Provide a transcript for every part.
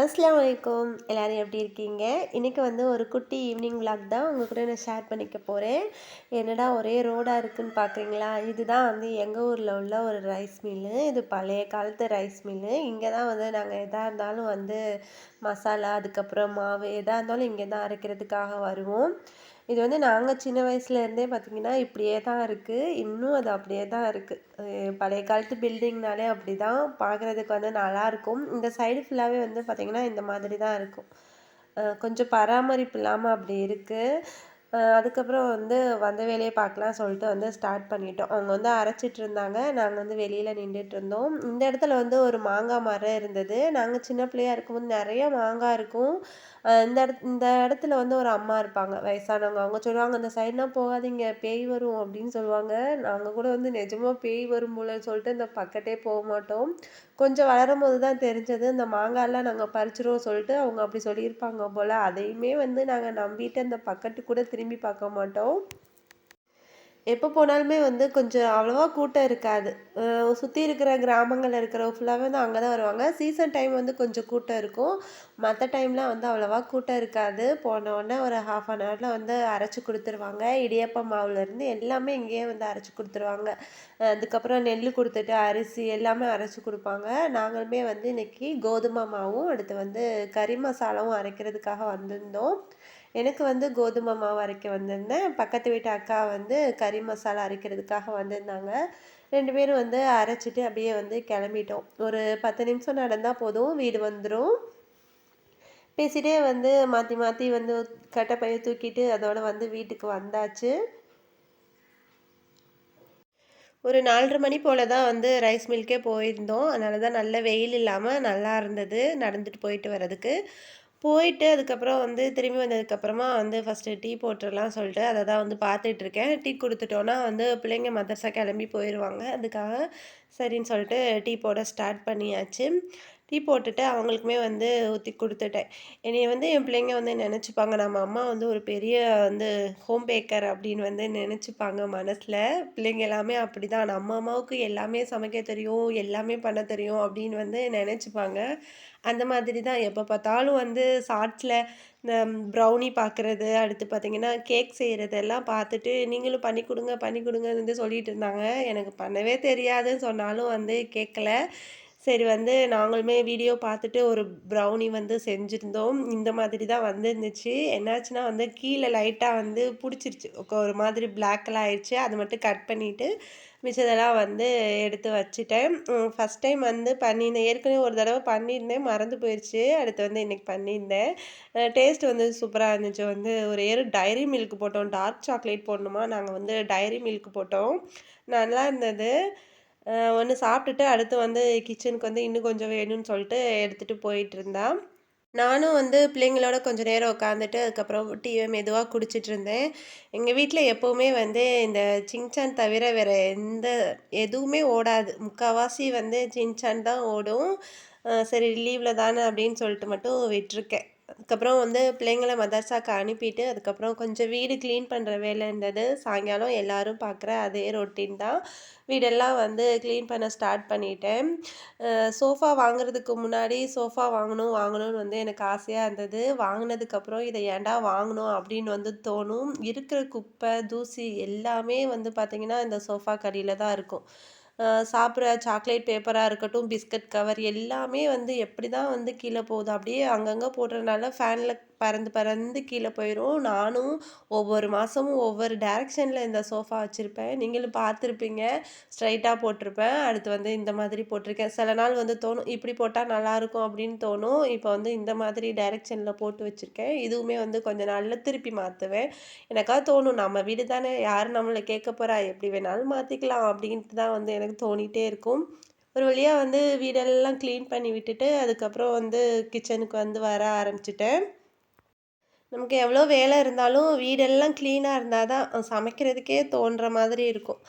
அஸ்ஸலாமு அலைக்கும். எல்லாரும் எப்படி இருக்கீங்க? இன்னைக்கு வந்து ஒரு குட்டி ஈவினிங் விலாக் தான் உங்க கூட நான் ஷேர் பண்ணிக்க போறேன். என்னடா ஒரே ரோடா இருக்குன்னு பார்க்குறீங்களா? இதுதான் வந்து எங்க ஊர்ல உள்ள ஒரு ரைஸ் மில்லு. இது பழைய காலத்து ரைஸ் மில்லு. இங்க தான் வந்து நாங்க எதா இருந்தாலும் வந்து மசாலா, அதுக்கப்புறம் மாவு எதா இருந்தாலும் இங்க தான் அரைக்கிறதுக்காக வருவோம். இது வந்து நாங்க சின்ன வயசுல இருந்தே பார்த்தீங்கன்னா, இப்படியே தான் இருக்கு. இன்னும் அது அப்படியே தான் இருக்கு. பழைய காலத்து பில்டிங்னாலே அப்படிதான். பார்க்குறதுக்கு வந்து நல்லாயிருக்கும். இந்த சைடு ஃபுல்லாவே வந்து பார்த்தீங்கன்னா, இந்த மாதிரி தான் இருக்கும். கொஞ்சம் பராமரிப்பு இல்லாம அப்படி இருக்கு. அதுக்கப்புறம் வந்து வந்த வேலைய பார்க்கலாம் சொல்லிட்டு வந்து ஸ்டார்ட் பண்ணிட்டோம். அவங்க வந்து அரைச்சிட்டு இருந்தாங்க. நாங்க வந்து வெளியில நின்டுட்டு இருந்தோம். இந்த இடத்துல வந்து ஒரு மாங்காய் மரம் இருந்தது. நாங்க சின்ன பிள்ளையா இருக்கும்போது நெறைய மாங்காய் இருக்கும். இந்த இடத்துல வந்து ஒரு அம்மா இருப்பாங்க, வயசானவங்க. அவங்க சொல்லுவாங்க, "இந்த சைட்லாம் போகாதீங்க, பேய் வரும்" அப்படின்னு சொல்லுவாங்க. நாங்க கூட வந்து நிஜமா பேய் வரும் போலன்னு சொல்லிட்டு இந்த பக்கட்டே போமாட்டோம். கொஞ்சம் வளரும்போது தான் தெரிஞ்சது, இந்த மாங்காய்லாம் நாங்க பறிச்சுருவோம் சொல்லிட்டு அவங்க அப்படி சொல்லியிருப்பாங்க போல. அதையுமே வந்து நாங்க நம்பிட்டு அந்த பக்கத்து கூட திரும்பி பார்க்க மாட்டோம். எப்போ போனாலுமே வந்து கொஞ்சம் அவ்வளவா கூட்டம் இருக்காது. சுத்தி இருக்கிற கிராமங்கள்ல இருக்கிறவங்க ஃபுல்லாவே வந்து அங்க தான் வருவாங்க. சீசன் டைம் வந்து கொஞ்சம் கூட்டம் இருக்கும். மத்த டைம்லாம் வந்து அவ்வளவா கூட்டம் இருக்காது. போன உடனே ஒரு 1/2 அன் ஹவர்ல வந்து அரைச்சு குடுத்துருவாங்க. இடியாப்ப மாவுலேருந்து எல்லாமே இங்கேயே வந்து அரைச்சு குடுத்துருவாங்க. அதுக்கப்புறம் நெல்லு குடுத்துட்டு, அரிசி எல்லாமே அரைச்சு குடுப்பாங்க. நாங்களுமே வந்து இன்னைக்கு கோதுமை மாவும், அடுத்து வந்து கறி மசாலாவும் அரைக்கிறதுக்காக வந்திருந்தோம். எனக்கு வந்து கோதுமை மாவு அரைக்க வந்திருந்தேன். பக்கத்து வீட்டு அக்கா வந்து கறி மசாலா அரைக்கிறதுக்காக வந்திருந்தாங்க. 2 பேரும் வந்து அரைச்சுட்டு அப்படியே வந்து கிளம்பிட்டோம். ஒரு 10 நிமிஷம் நடந்தா போதும், வீடு வந்துரும். பேசிட்டே வந்து மாத்தி மாத்தி வந்து கட்டப்பைய தூக்கிட்டு அதோட வந்து வீட்டுக்கு வந்தாச்சு. ஒரு 4:30 மணி போல தான் வந்து ரைஸ் மில்க்கே போயிருந்தோம். அதனால தான் நல்ல வெயில் இல்லாம நல்லா இருந்தது, நடந்துட்டு போயிட்டு வரதுக்கு. போயிட்டு அதுக்கப்புறம் வந்து திரும்பி வந்ததுக்கப்புறமா வந்து ஃபஸ்ட்டு டீ போட்டுறலாம் சொல்லிட்டு அத தான் வந்து பார்த்துட்ருக்கேன். டீ குடுத்துட்டோன்னா வந்து பிள்ளைங்க மதர்ஸா கிளம்பி போயிருவாங்க. அதுக்காக சரின்னு சொல்லிட்டு டீ போட ஸ்டார்ட் பண்ணியாச்சு. டீ போட்டுட்டு அவங்களுக்குமே வந்து ஊத்தி குடுத்துட்டேன். என்னைய வந்து என் பிள்ளைங்க வந்து நெனச்சுப்பாங்க, நம்ம அம்மா வந்து ஒரு பெரிய வந்து ஹோம் பேக்கர் அப்படின்னு வந்து நெனச்சுப்பாங்க மனசுல. பிள்ளைங்க எல்லாமே அப்படிதான். நம்ம அம்மாவுக்கு எல்லாமே சமைக்க தெரியும், எல்லாமே பண்ண தெரியும் அப்படின்னு வந்து நெனச்சுப்பாங்க. அந்த மாதிரி தான் எப்ப பார்த்தாலும் வந்து ஷார்ட்ஸ்ல இந்த ப்ரௌனி பார்க்குறது, அடுத்து பார்த்தீங்கன்னா, கேக் செய்றது எல்லாம் பார்த்துட்டு, நீங்களும் பண்ணி குடுங்க, பண்ணி குடுங்கன்னு வந்து சொல்லிட்டு இருந்தாங்க. எனக்கு பண்ணவே தெரியாதுன்னு சொன்னாலும் வந்து கேட்கல. சரி வந்து நாங்களுமே வீடியோ பார்த்துட்டு ஒரு ப்ரௌனி வந்து செஞ்சிருந்தோம். இந்த மாதிரி தான் வந்திருந்துச்சு. என்னாச்சுன்னா வந்து கீழ லைட்டா வந்து புடிச்சிருச்சு. ஒரு மாதிரி பிளாக் கலர் ஆயிடுச்சு. அத மட்டும் கட் பண்ணிட்டு, மிச்சதெல்லாம் வந்து எடுத்து வச்சுட்டேன். ஃபர்ஸ்ட் டைம் வந்து பண்ணியிருந்தேன். ஏற்கனவே ஒரு தடவ பண்ணியிருந்தேன். மறந்து போயிருச்சு. அடுத்து வந்து இன்னைக்கு பண்ணியிருந்தேன். டேஸ்ட் வந்து சூப்பரா இருந்துச்சு. வந்து ஒரே ஒரு டைரி மில்க் போட்டோம். டார்க் சாக்லேட் போடணுமா, நாங்க வந்து டைரி மில்க் போட்டோம். நல்லா இருந்தது. ஒண்ணு சாப்பிட்டுட்டு அடுத்து வந்து கிச்சனுக்கு வந்து இன்னும் கொஞ்சம் வேணும்னு சொல்லிட்டு எடுத்துட்டு போயிட்டுருந்தா. நானும் வந்து பிள்ளைங்களோட கொஞ்ச நேரம் உட்காந்துட்டு, அதுக்கப்புறம் டீய மெதுவா குடிச்சிட்டுருந்தேன். எங்க வீட்ல எப்பவுமே வந்து இந்த சின்சான் தவிர வேற எந்த எதுவுமே ஓடாது. முக்காவாசி வந்து சின்சான் தான் ஓடும். சரி லீவ்ல தானே அப்படின்னு சொல்லிட்டு மட்டும் விட்டுருக்கேன். அதுக்கப்புறம் வந்து பிள்ளைங்கள மதர்சாக்கு அனுப்பிட்டு, அதுக்கப்புறம் கொஞ்சம் வீடு கிளீன் பண்ற வேலை இருந்தது. சாயங்காலம் எல்லாரும் பார்க்குற அதே ரொட்டீன் தான். வீடெல்லாம் வந்து கிளீன் பண்ண ஸ்டார்ட் பண்ணிட்டேன். சோஃபா வாங்குறதுக்கு முன்னாடி சோஃபா வாங்கணும் வாங்கணும்னு வந்து எனக்கு ஆசையா இருந்தது. வாங்குனதுக்கப்புறம் இத ஏன்டா வாங்குனோம் அப்படின்னு வந்து தோணும். இருக்கிற குப்பை, தூசி எல்லாமே வந்து பார்த்தீங்கன்னா, இந்த சோஃபாக்கு அடியில தான் இருக்கும். சாப்பிடுற சாக்லேட் பேப்பரா இருக்கட்டும், பிஸ்கட் கவர் எல்லாமே வந்து எப்படி தான் வந்து கீழ போகுது. அப்படியே அங்கங்க போடுறதுனால ஃபேன்ல பறந்து பறந்து கீழ போயிரும். நானும் ஒவ்வொரு மாசமும் ஒவ்வொரு டைரக்ஷன்ல இந்த சோஃபா வச்சிருப்பேன். நீங்களும் பார்த்துருப்பீங்க. ஸ்ட்ரைட்டா போட்டிருப்பேன். அடுத்து வந்து இந்த மாதிரி போட்டிருக்கேன். சில நாள் வந்து தோணும், இப்படி போட்டா நல்லாயிருக்கும் அப்படின்னு தோணும். இப்போ வந்து இந்த மாதிரி டைரக்ஷன்ல போட்டு வச்சிருக்கேன். இதுவுமே வந்து கொஞ்ச நாள்ல திருப்பி மாத்துவேன். எனக்கா தோணும், நம்ம வீடு தானே யார் நம்மள கேட்க போறா? எப்படி வேணாலும் மாத்திக்கலாம் அப்படின்ட்டு தான் வந்து எனக்கு தோணிட்டே இருக்கும். ஒரு வழியா வந்து வீடெல்லாம் கிளீன் பண்ணி விட்டுட்டு, அதுக்கப்புறம் வந்து கிச்சனுக்கு வந்து வர ஆரம்பிச்சுட்டேன். நமக்கு எவ்வளோ வேலை இருந்தாலும் வீடெல்லாம் கிளீனா இருந்தா தான் சமைக்கிறதுக்கே தோன்ற மாதிரி இருக்கும்.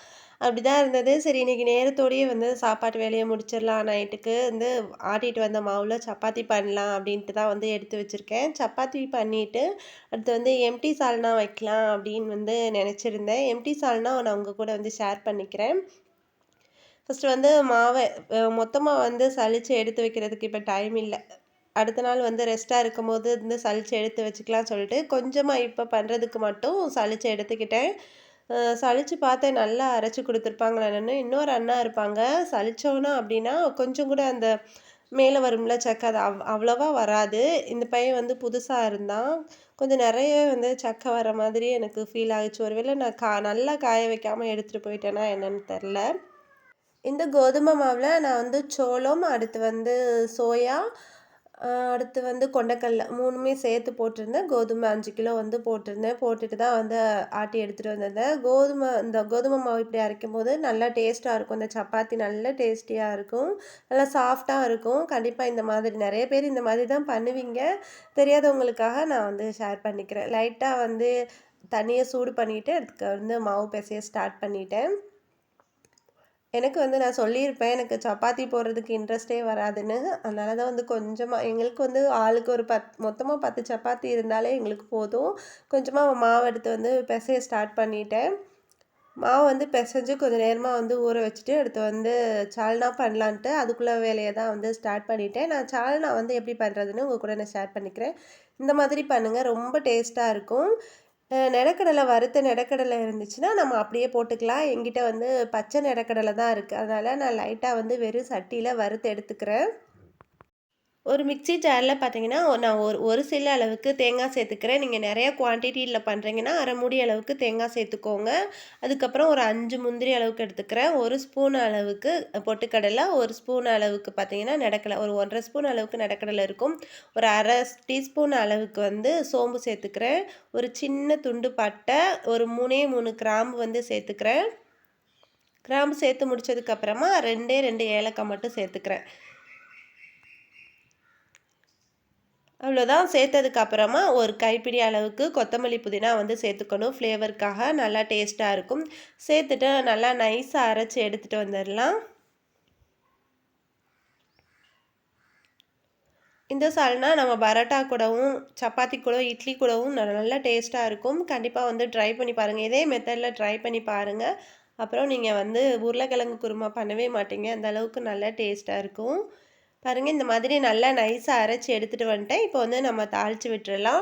அப்படிதான் இருந்தது. சரி இன்னைக்கு நேரத்தோடயே வந்து சாப்பாட்டு வேலைய முடிச்சிடலாம். நைட்டுக்கு வந்து ஆட்டிட்டு வந்த மாவுல சப்பாத்தி பண்ணலாம் அப்படின்ட்டு தான் வந்து எடுத்து வச்சிருக்கேன். சப்பாத்தி பண்ணிட்டு, அடுத்து வந்து எம்டி சால்னா வைக்கலாம் அப்படின்னு வந்து நெனச்சிருந்தேன். எம்டி சால்னா நான் உங்க கூட வந்து ஷேர் பண்ணிக்கிறேன். ஃபர்ஸ்ட்டு வந்து மாவ மொத்தமா வந்து சலிச்சு எடுத்து வைக்கிறதுக்கு இப்ப டைம் இல்ல. அடுத்த நாள் வந்து ரெஸ்ட்டாக இருக்கும்போது சலிச்சு எடுத்து வச்சுக்கலாம்னு சொல்லிட்டு கொஞ்சமாக இப்போ பண்ணுறதுக்கு மட்டும் சலிச்சு எடுத்துக்கிட்டேன். சலிச்சு பார்த்தேன் நல்லா அரைச்சு குடுத்துருப்பாங்களான்னு. இன்னொரு அண்ணா இருப்பாங்க. சலிச்சோன்னா அப்படின்னா கொஞ்சம் கூட அந்த மேலே வரும்ல சக்கை அது அவ்வளவா வராது. இந்த பையன் வந்து புதுசா இருந்தான். கொஞ்சம் நெறைய வந்து சக்கை வர மாதிரி எனக்கு ஃபீல் ஆகுச்சு. ஒருவேளை நான் நல்லா காய வைக்காம எடுத்துட்டு போயிட்டேனா என்னன்னு தெர்ல. இந்த கோதுமை மாவுல நான் வந்து சோளம், அடுத்து வந்து சோயா, அடுத்து வந்து கொண்டைக்கல்ல 3மே சேர்த்து போட்டிருந்தேன். கோதுமை 5 கிலோ வந்து போட்டிருந்தேன். போட்டுட்டு தான் வந்து ஆட்டி எடுத்துட்டு வந்திருந்தேன். இந்த கோதுமை மாவு இப்படி அரைக்கும்போது நல்லா டேஸ்ட்டா இருக்கும். இந்த சப்பாத்தி நல்ல டேஸ்டியா இருக்கும். நல்லா சாஃப்ட்டா இருக்கும். கண்டிப்பா இந்த மாதிரி நெறைய பேர் இந்த மாதிரி தான் பண்ணுவீங்க. தெரியாதவங்களுக்காக நான் வந்து ஷேர் பண்ணிக்கிறேன். லைட்டா வந்து தண்ணிய சூடு பண்ணிட்டு, அதுக்கு வந்து மாவு பெசைய ஸ்டார்ட் பண்ணிட்டேன். எனக்கு வந்து நான் சொல்லியிருப்பேன். எனக்கு சப்பாத்தி போடுறதுக்கு இன்ட்ரெஸ்ட்டே வராதுன்னு. அதனால தான் வந்து கொஞ்சமா எங்களுக்கு வந்து ஆளுக்கு ஒரு மொத்தமா 10 சப்பாத்தி இருந்தாலே எங்களுக்கு போதும். கொஞ்சமா மாவு எடுத்து வந்து பெசைய ஸ்டார்ட் பண்ணிட்டேன். மாவு வந்து பெசஞ்சு கொஞ்சம் நேரமா வந்து ஊற வச்சுட்டு, அடுத்து வந்து சால்னா பண்ணலான்ட்டு அதுக்குள்ள வேலைய தான் வந்து ஸ்டார்ட் பண்ணிட்டேன். நான் சால்னா வந்து எப்படி பண்ணுறதுன்னு உங்க கூட நான் ஷேர் பண்ணிக்கிறேன். இந்த மாதிரி பண்ணுங்க. ரொம்ப டேஸ்ட்டா இருக்கும். நெலக்கடலை வறுத்த நெலக்கடலை இருந்துச்சுன்னா, நம்ம அப்படியே போட்டுக்கலாம். என்கிட்ட வந்து பச்சை நெலக்கடலை தான் இருக்கு. அதனால நான் லைட்டா வந்து வெறும் சட்டியில வறுத்து எடுத்துக்கிறேன். ஒரு மிக்ஸி ஜார்ல பார்த்தீங்கன்னா, நான் ஒரு சில அளவுக்கு தேங்காய் சேர்த்துக்கிறேன். நீங்க நெறைய குவான்டிட்டில பண்றீங்கன்னா, 1/2 மூடி அளவுக்கு தேங்காய் சேர்த்துக்கோங்க. அதுக்கப்புறம் ஒரு 5 முந்திரி அளவுக்கு எடுத்துக்கிறேன். 1 ஸ்பூன் அளவுக்கு பொட்டுக்கடலை, 1 ஸ்பூன் அளவுக்கு பார்த்தீங்கன்னா, நெடக்கடலை. ஒரு 1 1/2 ஸ்பூன் அளவுக்கு நெடக்கடலை இருக்கும். ஒரு 1/2 டீஸ்பூன் அளவுக்கு வந்து சோம்பு சேர்த்துக்கிறேன். ஒரு சின்ன துண்டு பட்டை, ஒரு 3 கிராம்பு வந்து சேர்த்துக்கிறேன். கிராம்பு சேர்த்து முடிச்சதுக்கப்புறமா 2 ஏலக்காய் மட்டும் சேர்த்துக்கிறேன். அவ்வளோதான் சேர்த்ததுக்கு அப்புறமா ஒரு கைப்பிடி அளவுக்கு கொத்தமல்லி புதினா வந்து சேர்த்துக்கணும். ஃப்ளேவருக்காக நல்லா டேஸ்ட்டாக இருக்கும். சேர்த்துட்டு நல்லா நைஸா அரைச்சு எடுத்துட்டு வந்துடலாம். இந்த சால்னா நம்ம பரோட்டா கூடவும், சப்பாத்தி கூட, இட்லி கூடவும் நல்லா டேஸ்ட்டாக இருக்கும். கண்டிப்பா வந்து ட்ரை பண்ணி பாருங்க. இதே மெத்தட்ல ட்ரை பண்ணி பாருங்க. அப்புறம் நீங்க வந்து உருளைக்கிழங்கு குருமா பண்ணவே மாட்டீங்க. அந்த அளவுக்கு நல்லா டேஸ்ட்டாக இருக்கும். பாருங்க இந்த மாதிரி நல்லா நைஸா அரைச்சு எடுத்துட்டு வந்துட்டேன். இப்போ வந்து நம்ம தாளிச்சு விட்டுறலாம்.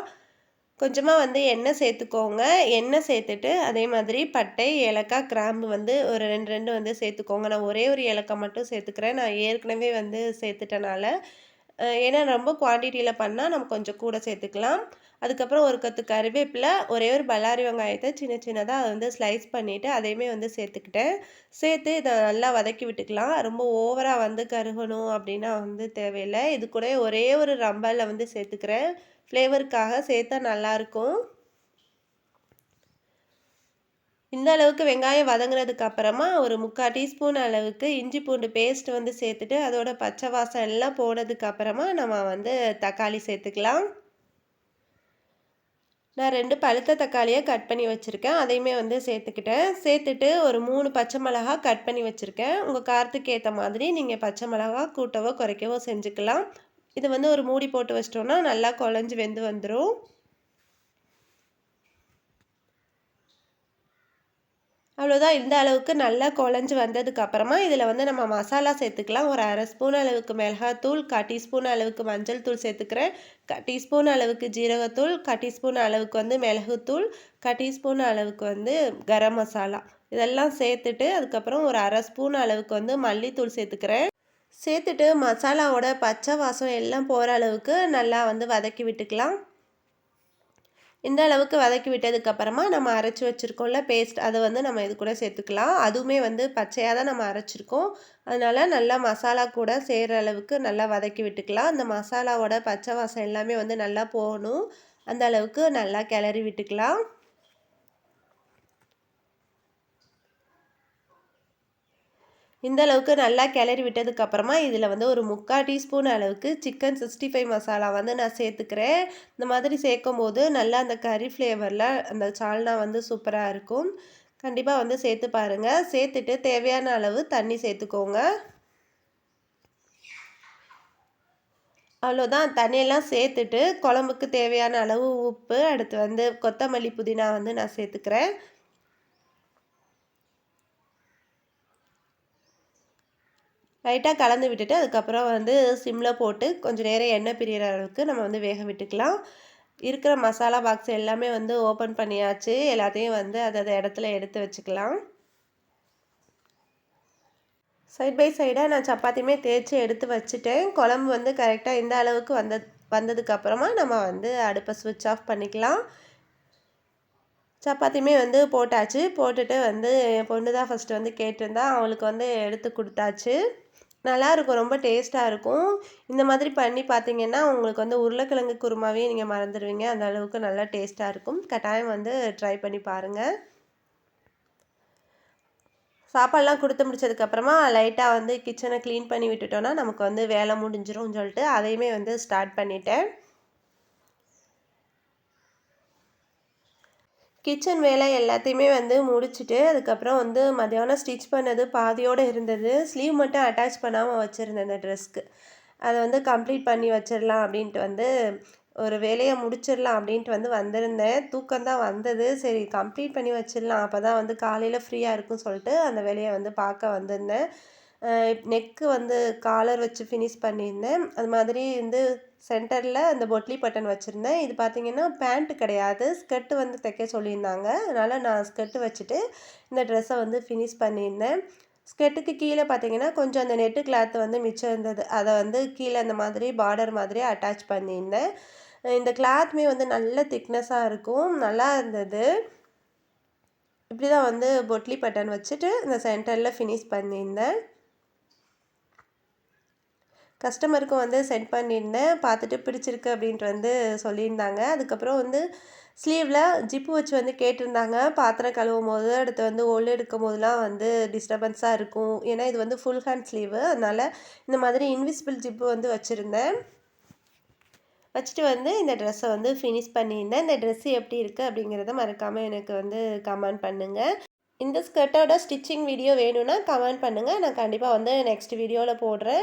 கொஞ்சமா வந்து எண்ணெய் சேர்த்துக்கோங்க. எண்ணெய் சேர்த்துட்டு அதே மாதிரி பட்டை, ஏலக்காய், கிராம்பு வந்து ஒரு 2 வந்து சேர்த்துக்கோங்க. நான் ஒரே ஒரு ஏலக்காய் மட்டும் சேர்த்துக்கிறேன். நான் ஏற்கனவே வந்து சேர்த்துட்டனால. ஏன்னா ரொம்ப குவான்டிட்டியில பண்ணா நம்ம கொஞ்சம் கூட சேர்த்துக்கலாம். அதுக்கப்புறம் ஒரு கொத்து கறிவேப்பில, ஒரே ஒரு பல்லாரி வெங்காயத்த சின்ன சின்னதா வந்து ஸ்லைஸ் பண்ணிட்டு, அதையுமே வந்து சேர்த்துக்கிட்டேன். சேர்த்து இத நல்லா வதக்கி விட்டுக்கலாம். ரொம்ப ஓவரா வந்து கருகணும் அப்டின்னா வந்து தேவையில்ல. இது கூட ஒரே ஒரு ரம்பல்ல வந்து சேர்த்துக்கிறேன். ஃப்ளேவருக்காக சேர்த்தா நல்லாருக்கும். இந்த அளவுக்கு வெங்காயம் வதங்குனதுக்கு அப்புறமா ஒரு 3/4 டீஸ்பூன் அளவுக்கு இஞ்சி பூண்டு பேஸ்ட் வந்து சேர்த்துட்டு, அதோட பச்சை வாசம் எல்லாம் போனதுக்கு அப்புறமா நம்ம வந்து தக்காளி சேர்த்துக்கலாம். நான் 2 பழுத்த தக்காளிய கட் பண்ணி வச்சிருக்கேன். அதையுமே வந்து சேர்த்துக்கிட்டேன். சேர்த்துட்டு ஒரு 3 பச்சை மிளகா கட் பண்ணி வச்சிருக்கேன். உங்க காரத்துக்கு ஏத்த மாதிரி நீங்க பச்சை மிளகா கூட்டவோ, குறைக்கவோ செஞ்சுக்கலாம். இது வந்து ஒரு மூடி போட்டு வச்சிட்டோம்னா, நல்லா குழஞ்சு வெந்து வந்துரும். அவ்வளோதான் இந்த அளவுக்கு நல்லா குழஞ்சு வந்ததுக்கு அப்புறமா, இதில வந்து நம்ம மசாலா சேர்த்துக்கலாம். ஒரு 1/2 ஸ்பூன் அளவுக்கு மிளகாத்தூள், 1/4 டீஸ்பூன் அளவுக்கு மஞ்சள் தூள் சேர்த்துக்கிறேன். 1/4 டீஸ்பூன் அளவுக்கு ஜீரகத்தூள், 1/4 டீஸ்பூன் அளவுக்கு வந்து மிளகுத்தூள், 1/4 டீஸ்பூன் அளவுக்கு வந்து கரம் மசாலா. இதெல்லாம் சேர்த்துட்டு, அதுக்கப்புறம் ஒரு 1/2 ஸ்பூன் அளவுக்கு வந்து மல்லித்தூள் சேர்த்துக்கிறேன். சேர்த்துட்டு மசாலாவோட பச்சை வாசம் எல்லாம் போற அளவுக்கு நல்லா வந்து வதக்கி விட்டுக்கலாம். இந்த அளவுக்கு வதக்கி விட்டதுக்கு அப்புறமா நம்ம அரைச்சு வச்சிருக்கோம்ல பேஸ்ட் அதை வந்து நம்ம இது கூட சேர்த்துக்கலாம். அதுவுமே வந்து பச்சையாக தான் நம்ம அரைச்சிருக்கோம். அதனால நல்லா மசாலா கூட சேர்கிற அளவுக்கு நல்லா வதக்கி விட்டுக்கலாம். அந்த மசாலாவோட பச்சை வாசம் எல்லாமே வந்து நல்லா போகணும். அந்த அளவுக்கு நல்லா கிளறி விட்டுக்கலாம். இந்த அளவுக்கு நல்லா கிளறி விட்டதுக்கு அப்புறமா இதில் வந்து ஒரு 3/4 டீஸ்பூன் அளவுக்கு சிக்கன் 65 மசாலா வந்து நான் சேர்த்துக்கிறேன். இந்த மாதிரி சேர்க்கும்போது நல்லா அந்த கறி ஃப்ளேவரில் அந்த சால்னா வந்து சூப்பராக இருக்கும். கண்டிப்பாக வந்து சேர்த்து பாருங்கள். சேர்த்துட்டு தேவையான அளவு தண்ணி சேர்த்துக்கோங்க. அவ்வளோதான் தண்ணியெல்லாம் சேர்த்துட்டு குழம்புக்கு தேவையான அளவு உப்பு, அடுத்து வந்து கொத்தமல்லி புதினா வந்து நான் சேர்த்துக்கிறேன். லைட்டாக கலந்து விட்டுட்டு அதுக்கப்புறம் வந்து சிம்மில் போட்டு கொஞ்சம் நேரம் எண்ணெய் பிரியிற அளவுக்கு நம்ம வந்து வேக விட்டுக்கலாம். இருக்கிற மசாலா பாக்ஸ் எல்லாமே வந்து ஓப்பன் பண்ணியாச்சு. எல்லாத்தையும் வந்து அதது இடத்துல எடுத்து வச்சுக்கலாம். சைட் பை சைடாக நான் சப்பாத்தியுமே தேய்ச்சி எடுத்து வச்சுட்டேன். குழம்பு வந்து கரெக்டாக இந்த அளவுக்கு வந்ததுக்கப்புறமா நம்ம வந்து அடுப்பை ஸ்விட்ச் ஆஃப் பண்ணிக்கலாம். சப்பாத்தியுமே வந்து போட்டாச்சு. போட்டுட்டு வந்து என் பொண்ணு தான் ஃபஸ்ட்டு வந்து கேட்டிருந்தா. அவளுக்கு வந்து எடுத்து கொடுத்தாச்சு. நல்லாயிருக்கும். ரொம்ப டேஸ்ட்டாக இருக்கும். இந்த மாதிரி பண்ணி பார்த்தீங்கன்னா, உங்களுக்கு வந்து உருளைக்கிழங்கு குருமாவே நீங்கள் மறந்துடுவீங்க. அந்த அளவுக்கு நல்லா டேஸ்ட்டாக இருக்கும். கட்டாயம் வந்து ட்ரை பண்ணி பாருங்கள். சாப்பாடுலாம் கொடுத்து முடிச்சதுக்கப்புறமா லைட்டாக வந்து கிச்சனை க்ளீன் பண்ணி விட்டுட்டோன்னா நமக்கு வந்து வேலை முடிஞ்சிரும்னு சொல்லிட்டு அதையுமே வந்து ஸ்டார்ட் பண்ணிட்டேன். கிச்சன் வேலை எல்லாத்தையுமே வந்து முடிச்சுட்டு அதுக்கப்புறம் வந்து மதியானம் ஸ்டிச் பண்ணது பாதியோடு இருந்தது. ஸ்லீவ் மட்டும் அட்டாச் பண்ணாமல் வச்சுருந்தேன் இந்த ட்ரெஸ்க்கு. அதை வந்து கம்ப்ளீட் பண்ணி வச்சிடலாம் அப்படின்ட்டு வந்து ஒரு வேலையை முடிச்சிடலாம் அப்படின்ட்டு வந்து வந்திருந்தேன். தூக்கம் தான் வந்தது. சரி கம்ப்ளீட் பண்ணி வச்சிடலாம். அப்போ தான் வந்து காலையில் ஃப்ரீயாக இருக்கும்னு சொல்லிட்டு அந்த வேலையை வந்து பார்க்க வந்திருந்தேன். நெக்கு வந்து காலர் வச்சு ஃபினிஷ் பண்ணியிருந்தேன். அது மாதிரி வந்து சென்டரில் அந்த பொட்லி பட்டன் வச்சுருந்தேன். இது பார்த்திங்கன்னா பேண்ட்டு கிடையாது, ஸ்கர்ட்டு வந்து தைக்க சொல்லியிருந்தாங்க. அதனால் நான் ஸ்கர்ட்டு வச்சுட்டு இந்த ட்ரெஸ்ஸை வந்து ஃபினிஷ் பண்ணியிருந்தேன். ஸ்கர்ட்டுக்கு கீழே பார்த்திங்கன்னா கொஞ்சம் அந்த நெட்டு கிளாத் வந்து மிச்சம் இருந்தது. அதை வந்து கீழே அந்த மாதிரி பார்டர் மாதிரி அட்டாச் பண்ணியிருந்தேன். இந்த கிளாத்துமே வந்து நல்ல திக்னஸாக இருக்கும், நல்லா இருந்தது. இப்படி தான் வந்து பொட்லி பட்டன் வச்சுட்டு இந்த சென்டரில் ஃபினிஷ் பண்ணியிருந்தேன். கஸ்டமருக்கும் வந்து சென்ட் பண்ணியிருந்தேன். பார்த்துட்டு பிடிச்சிருக்கு அப்படின்ட்டு வந்து சொல்லியிருந்தாங்க. அதுக்கப்புறம் வந்து ஸ்லீவில் ஜிப்பு வச்சு வந்து கேட்டிருந்தாங்க. பாத்திரம் கழுவும் போது, அடுத்து வந்து ஒல் எடுக்கும் போதெல்லாம் வந்து டிஸ்டர்பன்ஸாக இருக்கும். ஏன்னா இது வந்து ஃபுல் ஹேண்ட் ஸ்லீவு. அதனால் இந்த மாதிரி இன்விசிபிள் ஜிப்பு வந்து வச்சுருந்தேன். வச்சுட்டு வந்து இந்த ட்ரெஸ்ஸை வந்து ஃபினிஷ் பண்ணியிருந்தேன். இந்த ட்ரெஸ்ஸு எப்படி இருக்குது அப்படிங்கிறத மறக்காமல் எனக்கு வந்து கமெண்ட் பண்ணுங்கள். இந்த ஸ்கர்ட்டோட ஸ்டிச்சிங் வீடியோ வேணும்னா கமெண்ட் பண்ணுங்கள். நான் கண்டிப்பாக வந்து நெக்ஸ்ட் வீடியோவில் போடுறேன்.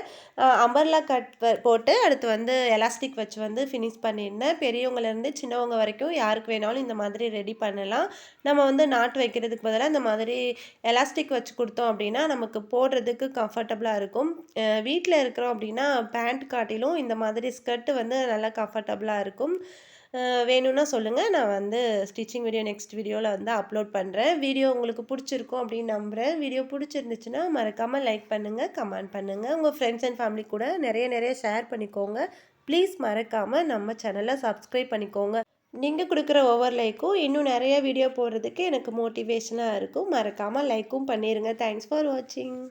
அம்பர்லா கட் போட்டு அடுத்து வந்து எலாஸ்டிக் வச்சு வந்து ஃபினிஷ் பண்ணியிருந்தேன். பெரியவங்கலேருந்து சின்னவங்க வரைக்கும் யாருக்கு வேணாலும் இந்த மாதிரி ரெடி பண்ணலாம். நம்ம வந்து நாட்டு வைக்கிறதுக்கு பதிலாக இந்த மாதிரி எலாஸ்டிக் வச்சு கொடுத்தோம் அப்படின்னா நமக்கு போடுறதுக்கு கம்ஃபர்டபுளாக இருக்கும். வீட்டில் இருக்கிறோம் அப்படின்னா பேண்ட் காட்டிலும் இந்த மாதிரி ஸ்கர்ட்டு வந்து நல்லா கம்ஃபர்டபுளாக இருக்கும். வேணும்னா சொல்லுங்கள். நான் வந்து ஸ்டிச்சிங் வீடியோ நெக்ஸ்ட் வீடியோவில் வந்து அப்லோட் பண்ணுறேன். வீடியோ உங்களுக்கு பிடிச்சிருக்கும் அப்படின்னு நம்புகிறேன். வீடியோ பிடிச்சிருந்துச்சுன்னா மறக்காமல் லைக் பண்ணுங்கள், கமெண்ட் பண்ணுங்கள். உங்கள் ஃப்ரெண்ட்ஸ் அண்ட் ஃபேமிலி கூட நிறைய ஷேர் பண்ணிக்கோங்க. ப்ளீஸ் மறக்காமல் நம்ம சேனலை சப்ஸ்கிரைப் பண்ணிக்கோங்க. நீங்கள் கொடுக்குற ஒவ்வொரு லைக்கும் இன்னும் நிறைய வீடியோ போடுறதுக்கு எனக்கு மோட்டிவேஷனாக இருக்கும். மறக்காமல் லைக்கும் பண்ணிடுங்க. தேங்க்ஸ் ஃபார் வாட்சிங்.